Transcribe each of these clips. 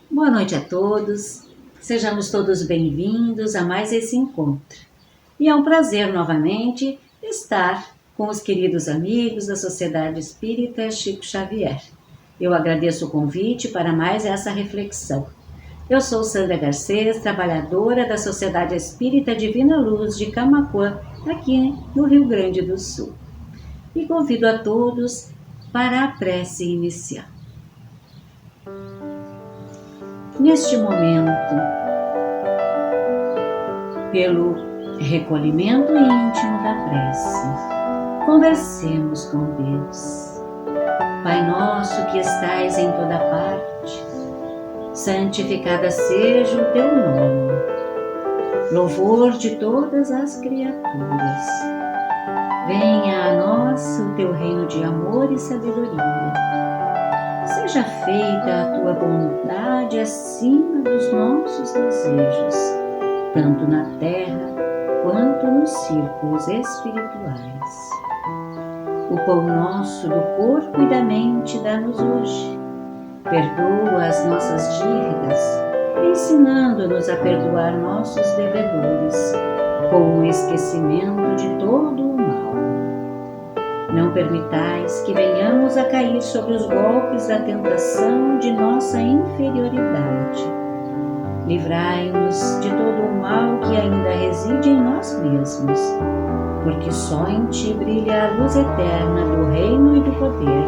Boa noite a todos, sejamos todos bem-vindos a mais esse encontro. E é um prazer novamente estar com os queridos amigos da Sociedade Espírita Chico Xavier. Eu agradeço o convite para mais essa reflexão. Eu sou Sandra Garcês, trabalhadora da Sociedade Espírita Divina Luz de Camaquã, aqui no Rio Grande do Sul. E convido a todos para a prece inicial. Neste momento, pelo recolhimento íntimo da prece, conversemos com Deus. Pai nosso que estais em toda parte, santificado seja o teu nome. Louvor de todas as criaturas. Venha a nós o teu reino de amor e sabedoria. Seja feita a tua vontade acima dos nossos desejos, tanto na terra quanto nos círculos espirituais. O pão nosso do corpo e da mente dá-nos hoje. Perdoa as nossas dívidas, ensinando-nos a perdoar nossos devedores, com o esquecimento de todo o mal. Não permitais que venhamos a cair sobre os golpes da tentação de nossa inferioridade. Livrai-nos de todo o mal que ainda reside em nós mesmos, porque só em Ti brilha a luz eterna do reino e do poder,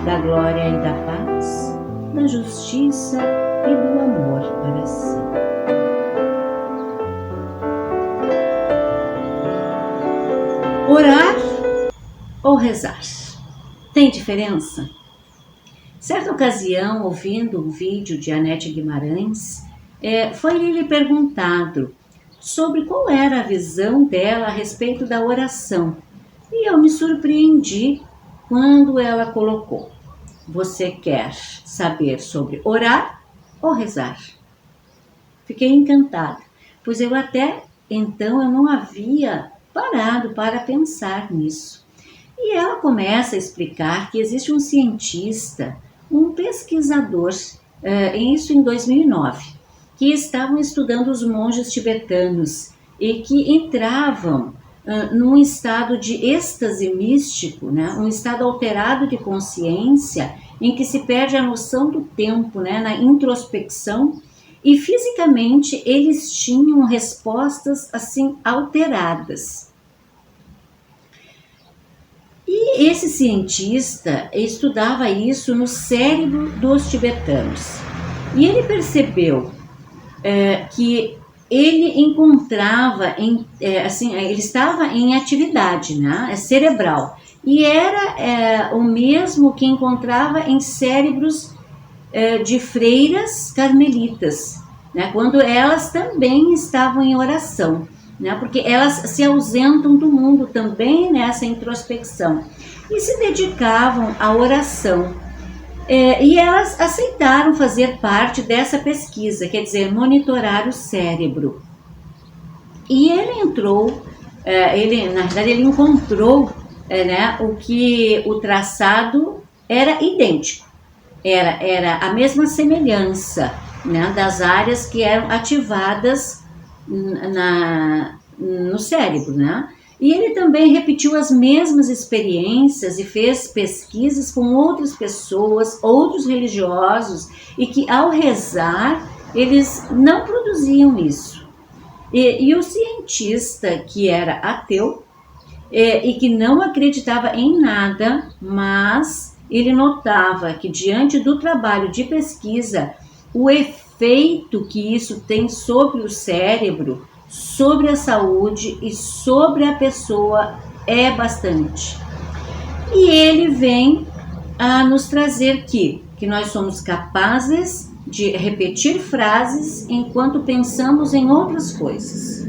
da glória e da paz, da justiça e do amor para sempre. Orar ou rezar? Tem diferença? Certa ocasião, ouvindo um vídeo de Anete Guimarães, foi-lhe perguntado sobre qual era a visão dela a respeito da oração. E eu me surpreendi quando ela colocou: você quer saber sobre orar ou rezar? Fiquei encantada, pois eu até então eu não havia parado para pensar nisso. E ela começa a explicar que existe um cientista, um pesquisador, isso em 2009, que estavam estudando os monges tibetanos e que entravam num estado de êxtase místico, né? Um estado alterado de consciência, em que se perde a noção do tempo, né? Na introspecção, e fisicamente eles tinham respostas assim alteradas. E esse cientista estudava isso no cérebro dos tibetanos. E ele percebeu que ele encontrava, ele estava em atividade, né, cerebral. E era o mesmo que encontrava em cérebros de freiras carmelitas, né, quando elas também estavam em oração. Né, porque elas se ausentam do mundo também nessa introspecção e se dedicavam à oração. E elas aceitaram fazer parte dessa pesquisa, quer dizer, monitorar o cérebro. E ele entrou, na verdade ele encontrou né, o traçado era idêntico, era a mesma semelhança, né, das áreas que eram ativadas no cérebro, né? E ele também repetiu as mesmas experiências e fez pesquisas com outras pessoas, outros religiosos, e que ao rezar eles não produziam isso. E o cientista, que era ateu e que não acreditava em nada, mas ele notava que diante do trabalho de pesquisa, o efeito que isso tem sobre o cérebro, sobre a saúde e sobre a pessoa é bastante. E ele vem a nos trazer que nós somos capazes de repetir frases enquanto pensamos em outras coisas.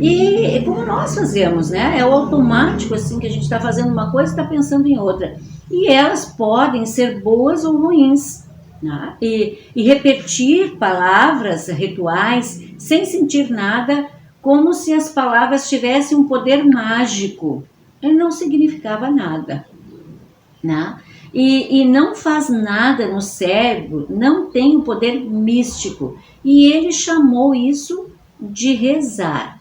E como nós fazemos, né? É o automático, assim, que a gente está fazendo uma coisa e está pensando em outra. E elas podem ser boas ou ruins. Né? E repetir palavras, rituais, sem sentir nada, como se as palavras tivessem um poder mágico. Ele não significava nada. Né? e não faz nada no cérebro, não tem o poder místico. E ele chamou isso de rezar.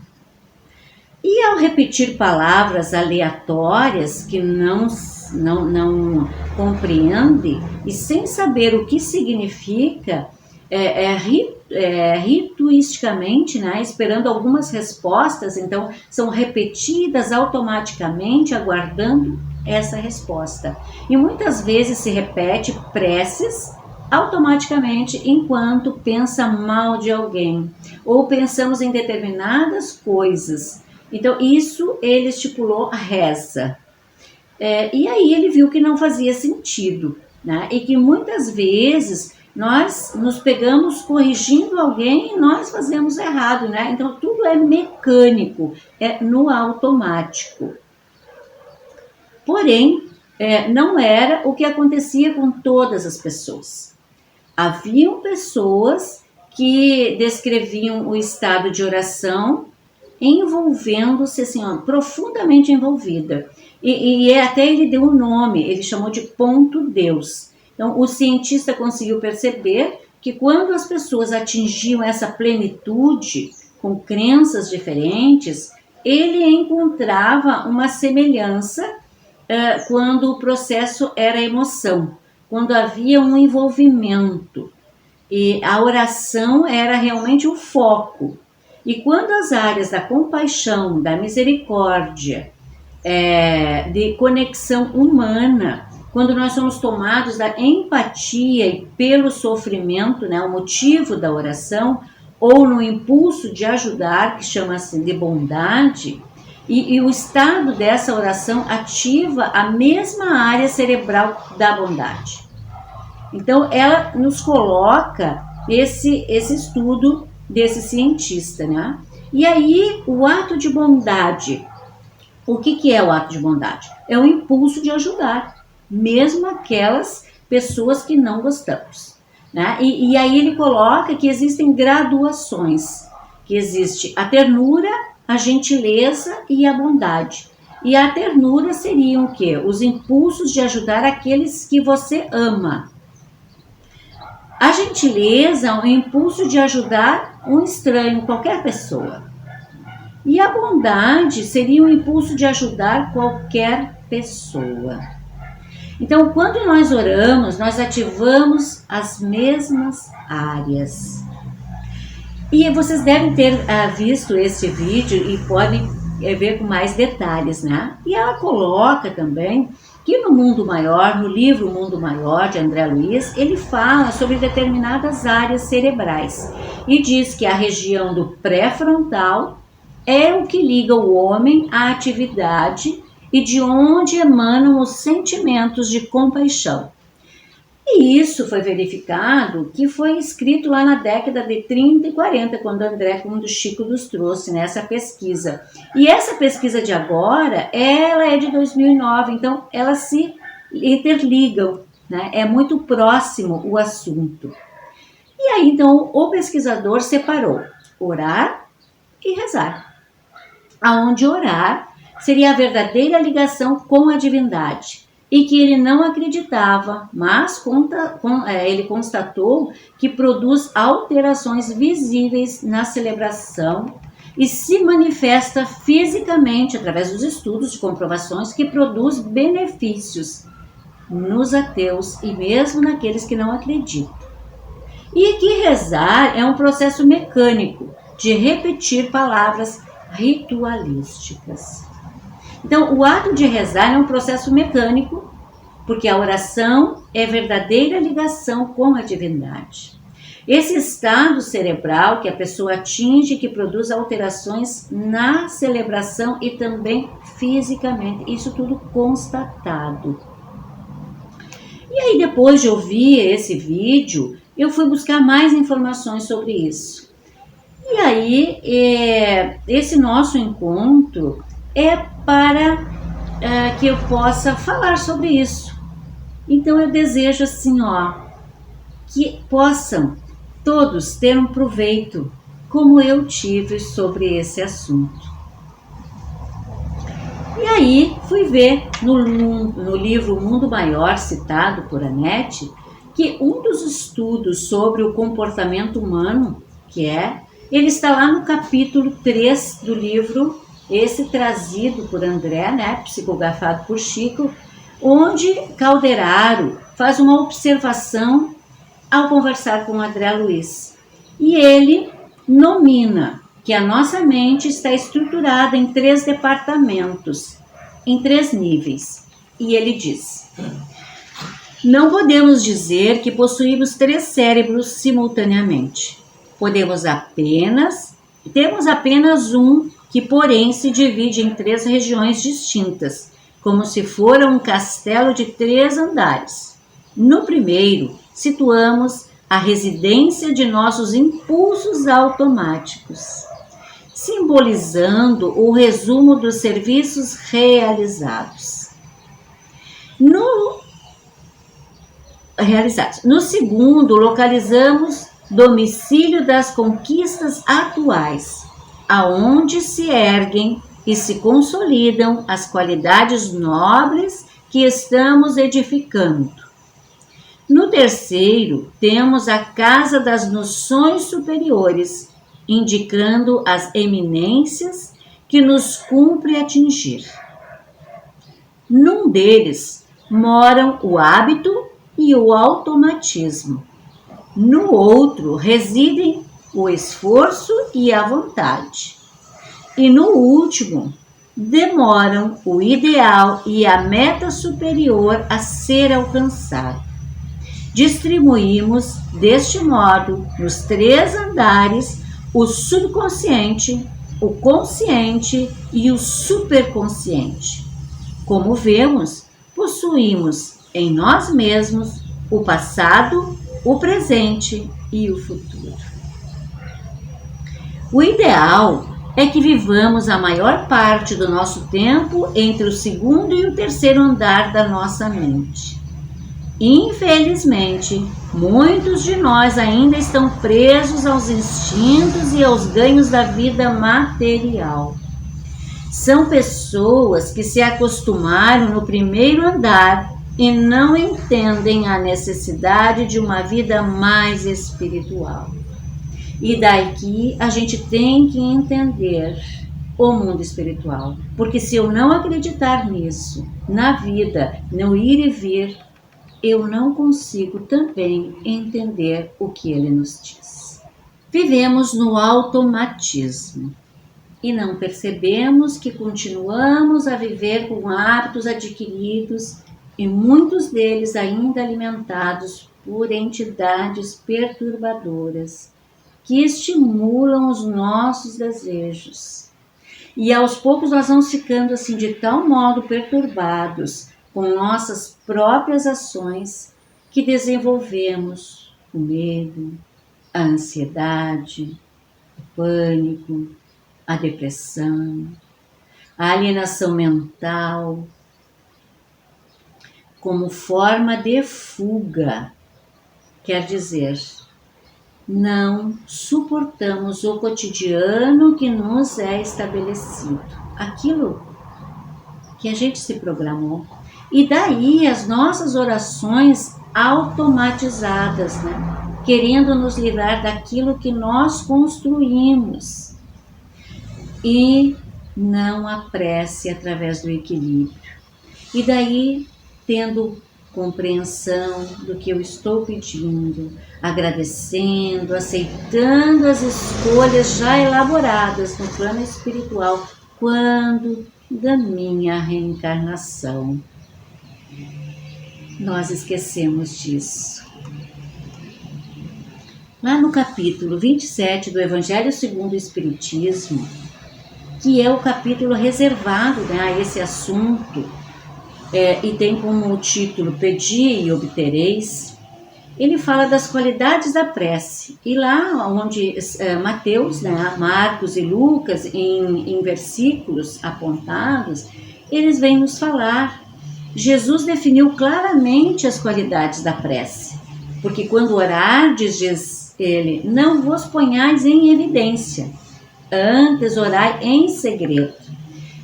E ao repetir palavras aleatórias que não compreende e sem saber o que significa, rituisticamente, né, esperando algumas respostas, então são repetidas automaticamente, aguardando essa resposta. E muitas vezes se repete preces automaticamente enquanto pensa mal de alguém, ou pensamos em determinadas coisas. Então isso ele estipulou a reza. E aí ele viu que não fazia sentido, né? E que muitas vezes nós nos pegamos corrigindo alguém e nós fazemos errado, né? Então tudo é mecânico, é no automático. Porém, não era o que acontecia com todas as pessoas. Haviam pessoas que descreviam o estado de oração envolvendo-se, assim, profundamente envolvida. E até ele deu um nome, ele chamou de ponto Deus. Então, o cientista conseguiu perceber que quando as pessoas atingiam essa plenitude, com crenças diferentes, ele encontrava uma semelhança quando o processo era emoção, quando havia um envolvimento. E a oração era realmente o foco. E quando as áreas da compaixão, da misericórdia, de conexão humana, quando nós somos tomados da empatia e pelo sofrimento, né, o motivo da oração, ou no impulso de ajudar, que chama-se de bondade, e o estado dessa oração ativa a mesma área cerebral da bondade. Então, ela nos coloca esse estudo desse cientista, né? E aí, o ato de bondade. O que é o ato de bondade? É o impulso de ajudar, mesmo aquelas pessoas que não gostamos, né? E aí ele coloca que existem graduações, que existe a ternura, a gentileza e a bondade. E a ternura seriam o quê? Os impulsos de ajudar aqueles que você ama. A gentileza é o impulso de ajudar um estranho, qualquer pessoa. E a bondade seria o impulso de ajudar qualquer pessoa. Então, quando nós oramos, nós ativamos as mesmas áreas. E vocês devem ter visto esse vídeo e podem ver com mais detalhes, né? E ela coloca também que no Mundo Maior, no livro Mundo Maior, de André Luiz, ele fala sobre determinadas áreas cerebrais e diz que a região do pré-frontal é o que liga o homem à atividade e de onde emanam os sentimentos de compaixão. E isso foi verificado que foi escrito lá na década de 30 e 40, quando quando Chico nos trouxe nessa pesquisa. E essa pesquisa de agora, ela é de 2009, então elas se interligam, né? É muito próximo o assunto. E aí, então, o pesquisador separou orar e rezar. Aonde orar seria a verdadeira ligação com a divindade, e que ele não acreditava, mas ele constatou que produz alterações visíveis na celebração e se manifesta fisicamente através dos estudos de comprovações que produz benefícios nos ateus e mesmo naqueles que não acreditam. E que rezar é um processo mecânico de repetir palavras ritualísticas. Então, o ato de rezar é um processo mecânico, porque a oração é verdadeira ligação com a divindade. Esse estado cerebral que a pessoa atinge, que produz alterações na celebração e também fisicamente, isso tudo constatado. E aí, depois de ouvir esse vídeo, eu fui buscar mais informações sobre isso. E aí, esse nosso encontro é para que eu possa falar sobre isso. Então eu desejo assim, que possam todos ter um proveito, como eu tive sobre esse assunto. E aí fui ver no livro Mundo Maior, citado por Annette, que um dos estudos sobre o comportamento humano, ele está lá no capítulo 3 do livro, esse trazido por André, né, psicografado por Chico, onde Calderaro faz uma observação ao conversar com André Luiz. E ele nomina que a nossa mente está estruturada em 3 departamentos, em 3 níveis. E ele diz: não podemos dizer que possuímos 3 cérebros simultaneamente. Temos apenas um que, porém, se divide em 3 regiões distintas, como se fora um castelo de 3 andares. No primeiro, situamos a residência de nossos impulsos automáticos, simbolizando o resumo dos serviços realizados. No segundo, localizamos domicílio das conquistas atuais, aonde se erguem e se consolidam as qualidades nobres que estamos edificando. No terceiro, temos a casa das noções superiores, indicando as eminências que nos cumpre atingir. Num deles moram o hábito e o automatismo. No outro residem o esforço e a vontade. E no último, demoram o ideal e a meta superior a ser alcançado. Distribuímos, deste modo, nos 3 andares, o subconsciente, o consciente e o superconsciente. Como vemos, possuímos em nós mesmos o passado, o presente e o futuro. O ideal é que vivamos a maior parte do nosso tempo entre o 2º e o 3º andar da nossa mente. Infelizmente, muitos de nós ainda estão presos aos instintos e aos ganhos da vida material. São pessoas que se acostumaram no 1º andar e não entendem a necessidade de uma vida mais espiritual. E daqui a gente tem que entender o mundo espiritual. Porque se eu não acreditar nisso, na vida, no ir e vir, eu não consigo também entender o que ele nos diz. Vivemos no automatismo e não percebemos que continuamos a viver com hábitos adquiridos e muitos deles ainda alimentados por entidades perturbadoras que estimulam os nossos desejos. E aos poucos nós vamos ficando assim de tal modo perturbados com nossas próprias ações que desenvolvemos o medo, a ansiedade, o pânico, a depressão, a alienação mental, como forma de fuga. Quer dizer, não suportamos o cotidiano que nos é estabelecido, aquilo que a gente se programou. E daí as nossas orações automatizadas, né? Querendo nos livrar daquilo que nós construímos. E não a prece através do equilíbrio. E daí, tendo compreensão do que eu estou pedindo, agradecendo, aceitando as escolhas já elaboradas no plano espiritual, quando da minha reencarnação. Nós esquecemos disso. Lá no capítulo 27 do Evangelho segundo o Espiritismo, que é o capítulo reservado, né, a esse assunto, e tem como título Pedi e Obtereis, ele fala das qualidades da prece. E lá onde Mateus, né, Marcos e Lucas, em versículos apontados, eles vêm nos falar. Jesus definiu claramente as qualidades da prece. Porque quando orardes, diz ele, não vos ponhais em evidência, antes orai em segredo.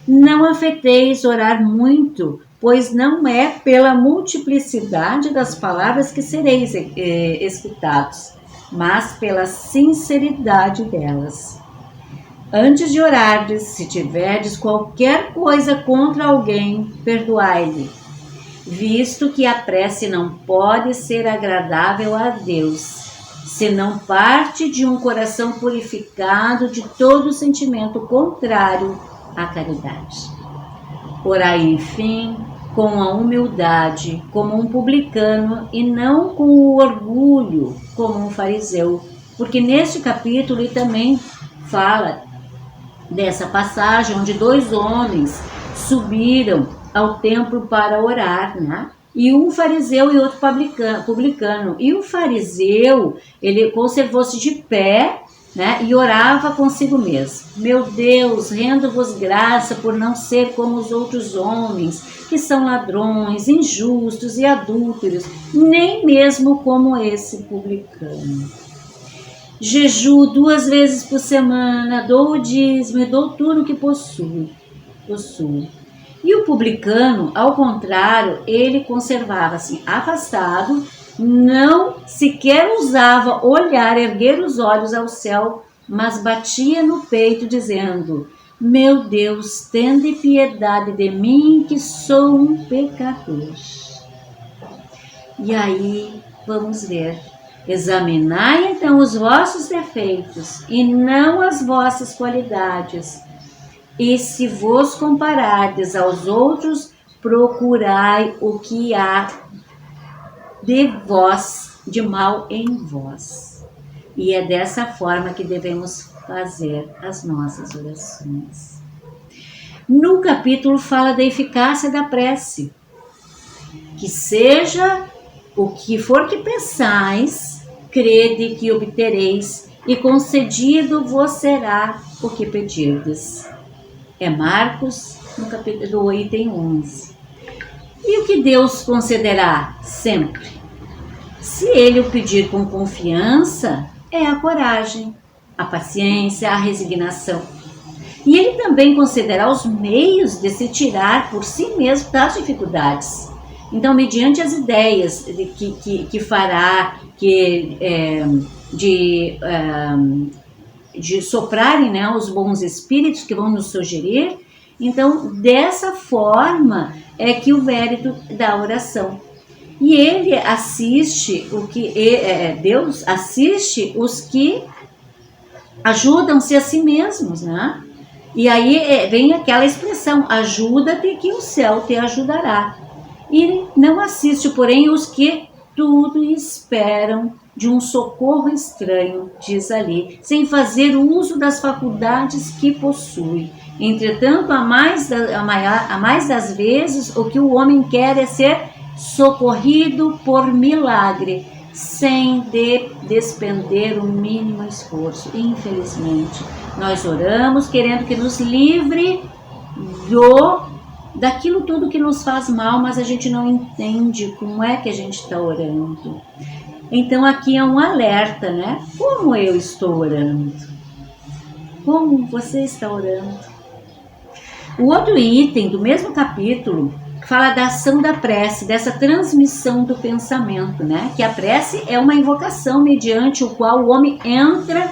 Não afeteis orar muito, pois não é pela multiplicidade das palavras que sereis escutados, mas pela sinceridade delas. Antes de orardes, se tiverdes qualquer coisa contra alguém, perdoai-lhe, visto que a prece não pode ser agradável a Deus, se não parte de um coração purificado de todo sentimento contrário à caridade. Orai, enfim, com a humildade, como um publicano, e não com o orgulho, como um fariseu, porque neste capítulo ele também fala dessa passagem onde 2 homens subiram ao templo para orar, né? E um fariseu e outro publicano. E o fariseu, ele conservou-se de pé, né? E orava consigo mesmo. Meu Deus, rendo-vos graça por não ser como os outros homens, que são ladrões, injustos e adúlteros, nem mesmo como esse publicano. Jejuo 2 vezes por semana, dou o dízimo e dou tudo o que possuo. E o publicano, ao contrário, ele conservava-se afastado, não sequer ousava olhar, erguer os olhos ao céu, mas batia no peito, dizendo: meu Deus, tende piedade de mim, que sou um pecador. E aí, vamos ver. Examinai então os vossos defeitos e não as vossas qualidades. E se vos comparardes aos outros, procurai o que há de vós, de mal em vós. E é dessa forma que devemos fazer as nossas orações. No capítulo fala da eficácia da prece. Que seja o que for que pensais, crede que obtereis, e concedido vos será o que pedirdes. É Marcos, no capítulo item 11. E o que Deus concederá sempre? Se ele o pedir com confiança, é a coragem, a paciência, a resignação. E ele também concederá os meios de se tirar por si mesmo das dificuldades. Então, mediante as ideias que fará, de soprarem, né, os bons espíritos que vão nos sugerir, então, dessa forma é que o mérito da oração. E ele assiste Deus assiste os que ajudam-se a si mesmos, né? E aí vem aquela expressão: ajuda-te que o céu te ajudará. E não assiste, porém, os que tudo esperam de um socorro estranho, diz ali, sem fazer uso das faculdades que possui. Entretanto, a mais das vezes, o que o homem quer é ser socorrido por milagre, sem despender o mínimo esforço. Infelizmente, nós oramos querendo que nos livre daquilo tudo que nos faz mal, mas a gente não entende como é que a gente está orando. Então aqui é um alerta, né? Como eu estou orando? Como você está orando? O outro item do mesmo capítulo fala da ação da prece, dessa transmissão do pensamento, né? Que a prece é uma invocação mediante o qual o homem entra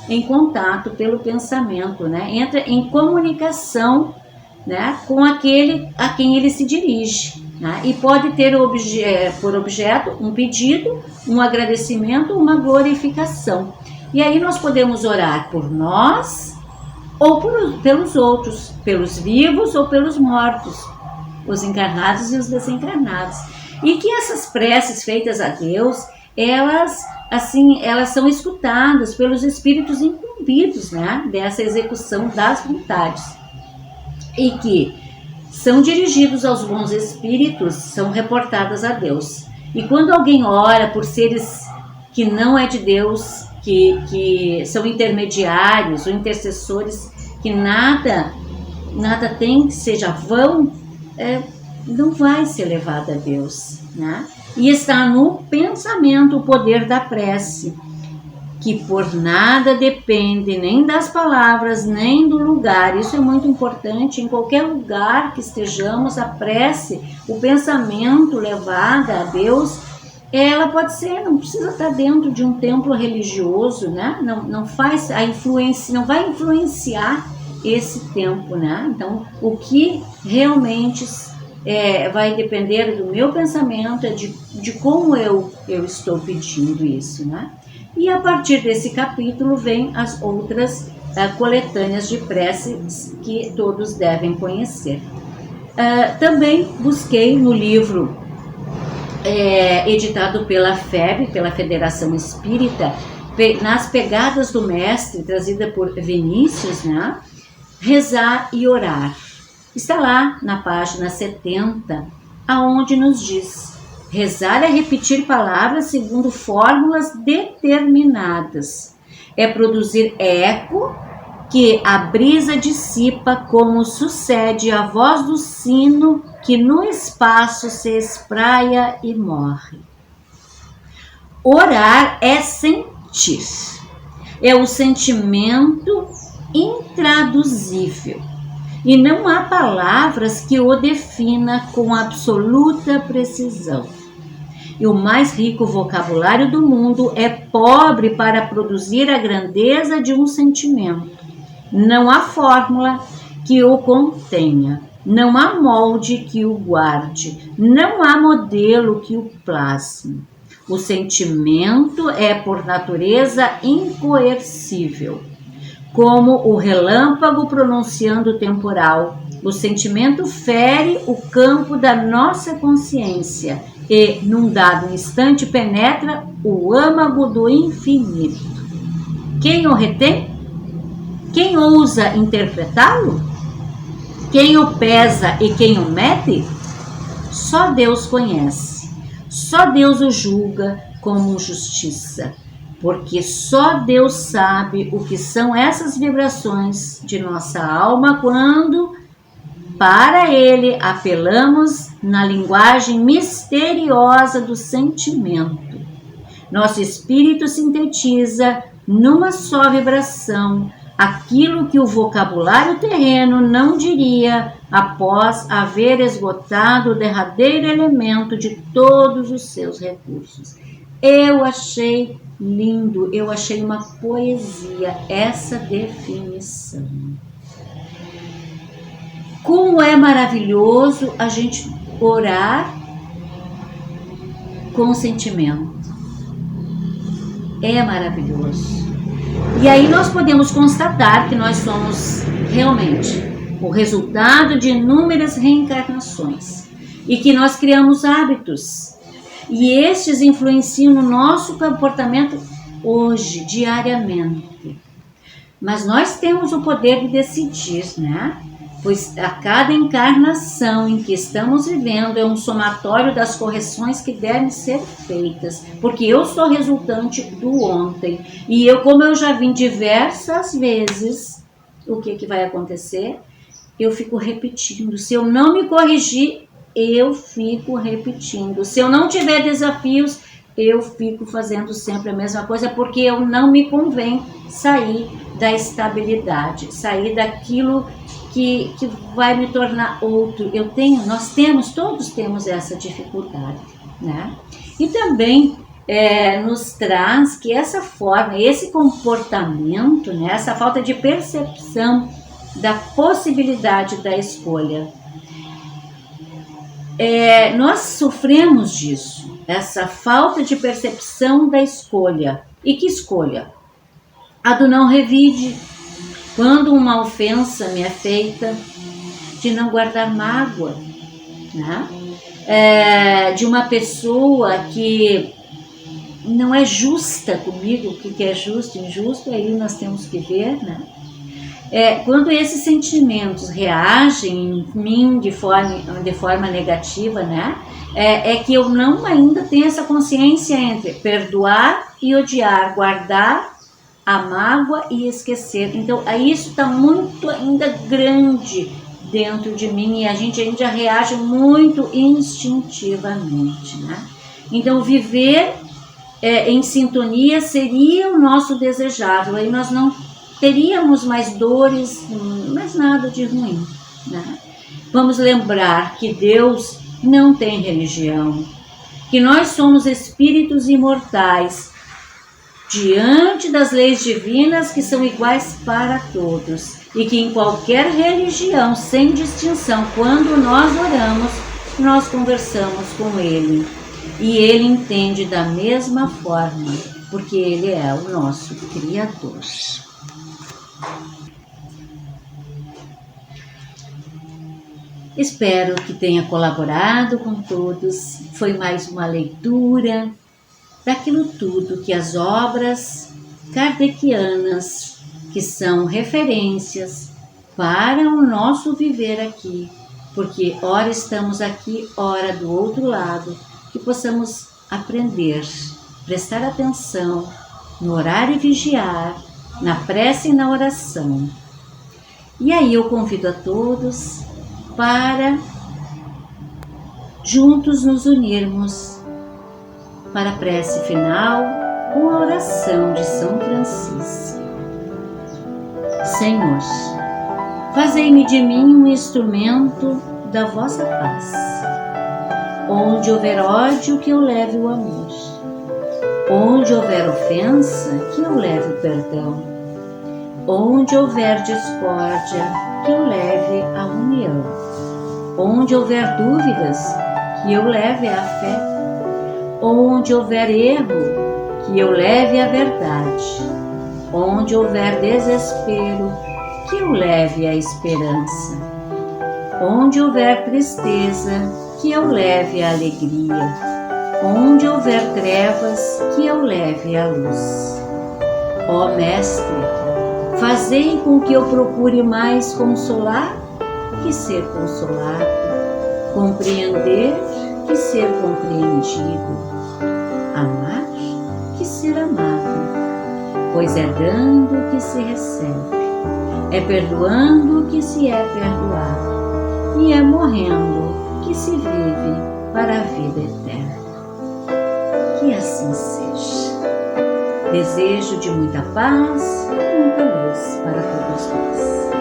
em contato pelo pensamento, né? Entra em comunicação, né, com aquele a quem ele se dirige, né? E pode ter por objeto um pedido, um agradecimento, uma glorificação. E aí nós podemos orar por nós ou pelos outros, pelos vivos ou pelos mortos, os encarnados e os desencarnados. E que essas preces feitas a Deus, elas são escutadas pelos espíritos incumbidos, né, dessa execução das vontades. E que são dirigidos aos bons espíritos, são reportadas a Deus. E quando alguém ora por seres que não é de Deus, que são intermediários ou intercessores, que nada tem que seja vão, não vai ser levado a Deus, né? E está no pensamento o poder da prece, que por nada depende nem das palavras, nem do lugar. Isso é muito importante. Em qualquer lugar que estejamos, a prece, o pensamento levado a Deus, ela pode ser, não precisa estar dentro de um templo religioso, né? Não faz a influência, não vai influenciar esse tempo, né? Então, o que realmente vai depender do meu pensamento, de como eu estou pedindo isso, né? E a partir desse capítulo vem as outras coletâneas de preces que todos devem conhecer. Também busquei no livro editado pela FEB, pela Federação Espírita, Nas Pegadas do Mestre, trazida por Vinícius, né? Rezar e Orar. Está lá na página 70, aonde nos diz: rezar é repetir palavras segundo fórmulas determinadas. É produzir eco que a brisa dissipa, como sucede a voz do sino que no espaço se espraia e morre. Orar é sentir. É o sentimento intraduzível. E não há palavras que o defina com absoluta precisão. E o mais rico vocabulário do mundo é pobre para produzir a grandeza de um sentimento. Não há fórmula que o contenha, não há molde que o guarde, não há modelo que o plasme. O sentimento é, por natureza, incoercível. Como o relâmpago pronunciando o temporal, o sentimento fere o campo da nossa consciência e, num dado instante, penetra o âmago do infinito. Quem o retém? Quem ousa interpretá-lo? Quem o pesa e quem o mede? Só Deus conhece, só Deus o julga como justiça. Porque só Deus sabe o que são essas vibrações de nossa alma quando, para Ele, apelamos na linguagem misteriosa do sentimento. Nosso espírito sintetiza numa só vibração aquilo que o vocabulário terreno não diria após haver esgotado o derradeiro elemento de todos os seus recursos. Eu achei lindo, eu achei uma poesia essa definição. Como é maravilhoso a gente orar com sentimento. É maravilhoso. E aí nós podemos constatar que nós somos realmente o resultado de inúmeras reencarnações e que nós criamos hábitos. E estes influenciam no nosso comportamento hoje, diariamente. Mas nós temos o poder de decidir, né? Pois a cada encarnação em que estamos vivendo é um somatório das correções que devem ser feitas. Porque eu sou resultante do ontem. E eu, como eu já vi diversas vezes, o que vai acontecer? Eu fico repetindo. Se eu não me corrigir, eu fico repetindo. Se eu não tiver desafios, eu fico fazendo sempre a mesma coisa, porque eu não me convém sair da estabilidade, sair daquilo que vai me tornar outro. Todos temos essa dificuldade, né? E também nos traz que essa forma, esse comportamento, né, essa falta de percepção da possibilidade da escolha, nós sofremos disso, essa falta de percepção da escolha. E que escolha? A do não revide. Quando uma ofensa me é feita, de não guardar mágoa, né? De uma pessoa que não é justa comigo, o que é justo e injusto, aí nós temos que ver, né? Quando esses sentimentos reagem em mim de forma negativa, né? É que eu não ainda tenho essa consciência entre perdoar e odiar, guardar a mágoa e esquecer. Então, isso está muito ainda grande dentro de mim e a gente ainda reage muito instintivamente, né? Então, viver em sintonia seria o nosso desejável. Aí nós não teríamos mais dores, mais nada de ruim, né? Vamos lembrar que Deus não tem religião, que nós somos espíritos imortais, diante das leis divinas que são iguais para todos, e que em qualquer religião, sem distinção, quando nós oramos, nós conversamos com Ele. E Ele entende da mesma forma, porque Ele é o nosso Criador. Espero que tenha colaborado com todos. Foi mais uma leitura daquilo tudo que as obras kardecianas, que são referências para o nosso viver aqui, porque ora estamos aqui, ora do outro lado, que possamos aprender, prestar atenção no orar e vigiar, na prece e na oração. E aí eu convido a todos para juntos nos unirmos para a prece final com a oração de São Francisco. Senhor, fazei-me de mim um instrumento da vossa paz. Onde houver ódio, que eu leve o amor. Onde houver ofensa, que eu leve o perdão. Onde houver discórdia, que eu leve a união. Onde houver dúvidas, que eu leve a fé. Onde houver erro, que eu leve a verdade. Onde houver desespero, que eu leve a esperança. Onde houver tristeza, que eu leve a alegria. Onde houver trevas, que eu leve a luz. Ó Mestre, fazei com que eu procure mais consolar que ser consolado, compreender que ser compreendido, amar que ser amado, pois é dando que se recebe, é perdoando que se é perdoado, e é morrendo que se vive para a vida eterna. Que assim seja. Desejo de muita paz e muita luz para todos nós.